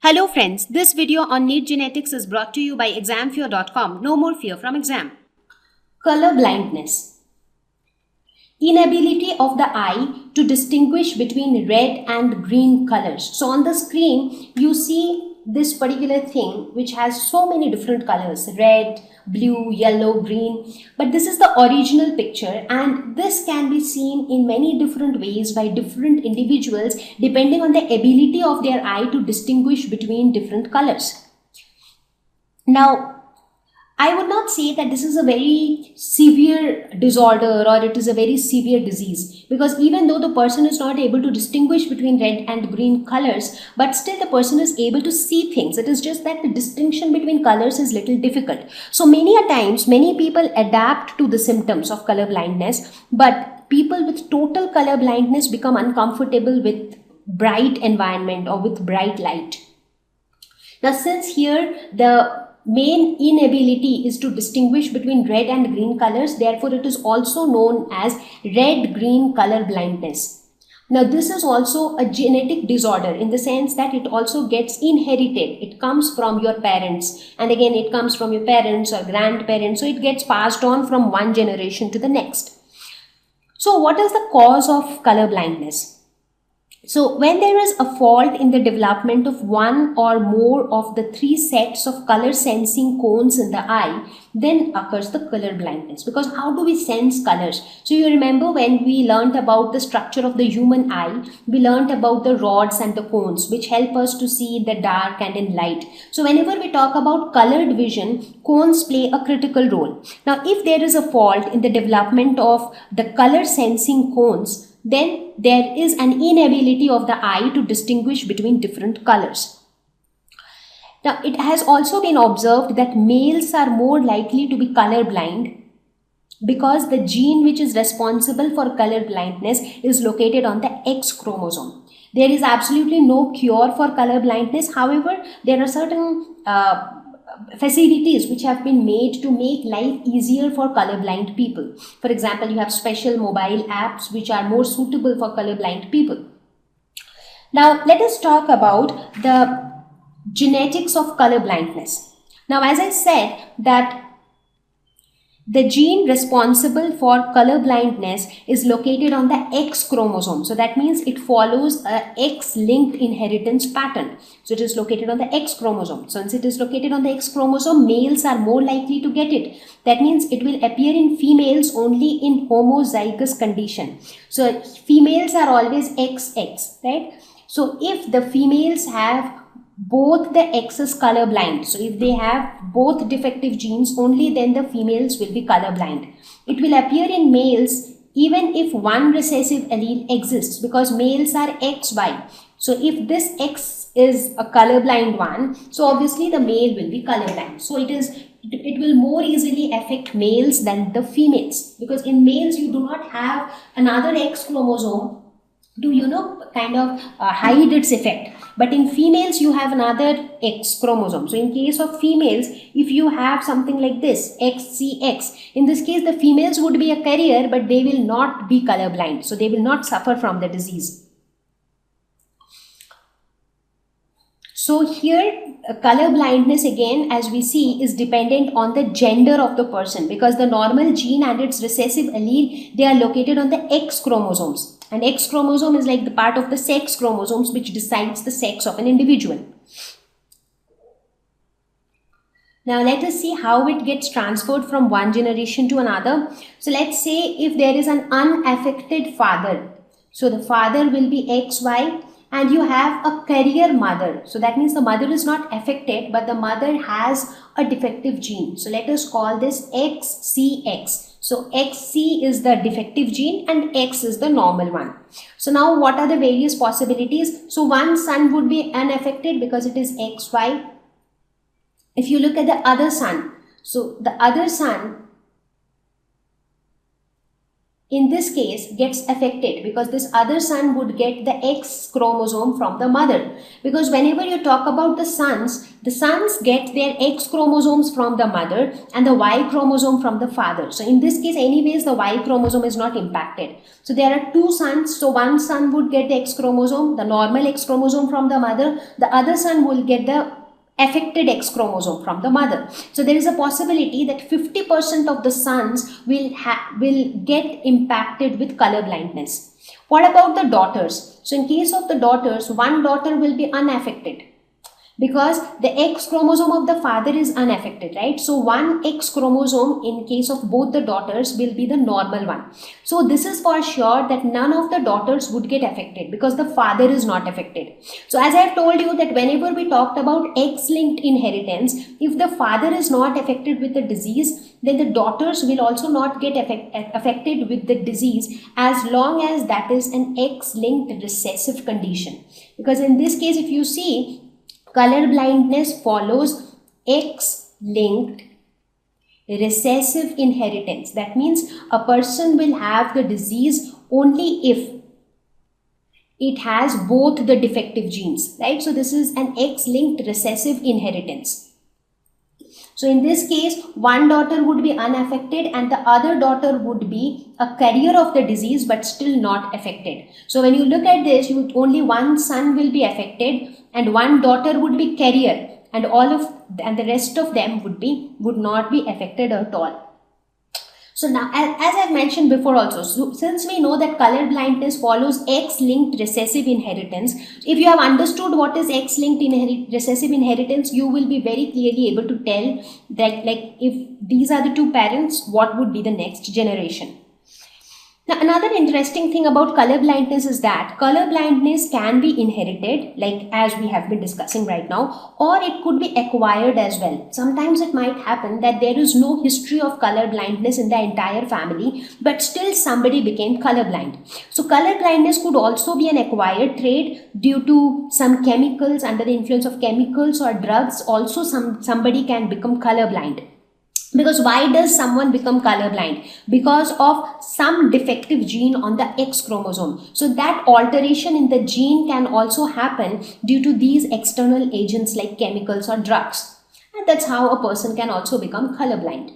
Hello friends, this video on NEET Genetics is brought to you by examfear.com. No more fear from exam. Color blindness. Inability of the eye to distinguish between red and green colors. So on the screen, you see this particular thing which has so many different colors, red, blue, yellow, green, but this is the original picture and this can be seen in many different ways by different individuals depending on the ability of their eye to distinguish between different colors. Now, I would not say that this is a very severe disorder or it is a very severe disease, because even though the person is not able to distinguish between red and green colors, but still the person is able to see things. It is just that the distinction between colors is little difficult. So many a times, many people adapt to the symptoms of color blindness, but people with total color blindness become uncomfortable with bright environment or with bright light. Now, since here the main inability is to distinguish between red and green colors, therefore it is also known as red-green color blindness. Now, this is also a genetic disorder in the sense that it also gets inherited. It comes from your parents, and again it comes from your parents or grandparents, so it gets passed on from one generation to the next. So what is the cause of color blindness? So when there is a fault in the development of one or more of the three sets of color sensing cones in the eye, then occurs the color blindness. Because how do we sense colors? So you remember when we learnt about the structure of the human eye, we learnt about the rods and the cones which help us to see in the dark and in light. So whenever we talk about colored vision, cones play a critical role. Now if there is a fault in the development of the color sensing cones, then there is an inability of the eye to distinguish between different colors. Now, it has also been observed that males are more likely to be colorblind because the gene which is responsible for color blindness is located on the X chromosome. There is absolutely no cure for color blindness. However, there are certain facilities which have been made to make life easier for colorblind people. For example, you have special mobile apps which are more suitable for colorblind people. Now, let us talk about the genetics of color blindness. Now, as I said that the gene responsible for color blindness is located on the X chromosome. So that means it follows a X-linked inheritance pattern. So it is located on the X chromosome. So since it is located on the X chromosome, males are more likely to get it. That means it will appear in females only in homozygous condition. So females are always XX, right? So if the females have both the X's colorblind, so if they have both defective genes, only then the females will be colorblind. It will appear in males even if one recessive allele exists, because males are XY. So if this X is a colorblind one, so obviously the male will be colorblind. So it will more easily affect males than the females, because in males you do not have another X chromosome to kind of hide its effect, but in females you have another X chromosome. So in case of females, if you have something like this XCX, in this case the females would be a carrier, but they will not be colorblind, so they will not suffer from the disease. So here color blindness, again, as we see, is dependent on the gender of the person, because the normal gene and its recessive allele, they are located on the X chromosomes. And X chromosome is like the part of the sex chromosomes which decides the sex of an individual. Now let us see how it gets transferred from one generation to another. So let's say if there is an unaffected father, so the father will be XY, and you have a carrier mother. So that means the mother is not affected, but the mother has a defective gene. So let us call this XCX. So XC is the defective gene and X is the normal one. So now what are the various possibilities? So one son would be unaffected because it is XY. If you look at the other son, so the other son in this case gets affected, because this other son would get the X chromosome from the mother. Because whenever you talk about the sons get their X chromosomes from the mother and the Y chromosome from the father. So in this case, anyways, the Y chromosome is not impacted. So there are two sons. So one son would get the X chromosome, the normal X chromosome from the mother. The other son will get the affected X chromosome from the mother. So there is a possibility that 50% of the sons will get impacted with color blindness. What about the daughters? So in case of the daughters, one daughter will be unaffected, because the X chromosome of the father is unaffected, right? So one X chromosome in case of both the daughters will be the normal one. So this is for sure that none of the daughters would get affected, because the father is not affected. So as I have told you that whenever we talked about X-linked inheritance, if the father is not affected with the disease, then the daughters will also not get affected with the disease, as long as that is an X-linked recessive condition. Because in this case, if you see, color blindness follows X-linked recessive inheritance. That means a person will have the disease only if it has both the defective genes, right? So this is an X-linked recessive inheritance. So in this case, one daughter would be unaffected and the other daughter would be a carrier of the disease but still not affected. So when you look at this, only one son will be affected and one daughter would be carrier, and the rest of them would not be affected at all. So now, as I've mentioned before also, so since we know that color blindness follows X-linked recessive inheritance, if you have understood what is X-linked recessive inheritance, you will be very clearly able to tell that, like, if these are the two parents, what would be the next generation. Now, another interesting thing about color blindness is that color blindness can be inherited, like as we have been discussing right now, or it could be acquired as well. Sometimes it might happen that there is no history of color blindness in the entire family, but still somebody became colorblind. So color blindness could also be an acquired trait due to some chemicals. Under the influence of chemicals or drugs, also somebody can become colorblind. Because why does someone become colorblind? Because of some defective gene on the X chromosome. So that alteration in the gene can also happen due to these external agents like chemicals or drugs. And that's how a person can also become colorblind.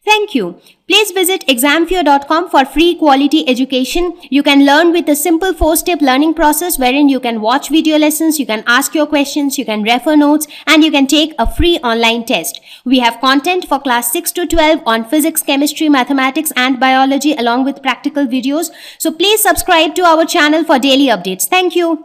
Thank you. Please visit examfear.com for free quality education. You can learn with a simple 4-step learning process wherein you can watch video lessons, you can ask your questions, you can refer notes, and you can take a free online test. We have content for class 6 to 12 on physics, chemistry, mathematics, and biology along with practical videos. So please subscribe to our channel for daily updates. Thank you.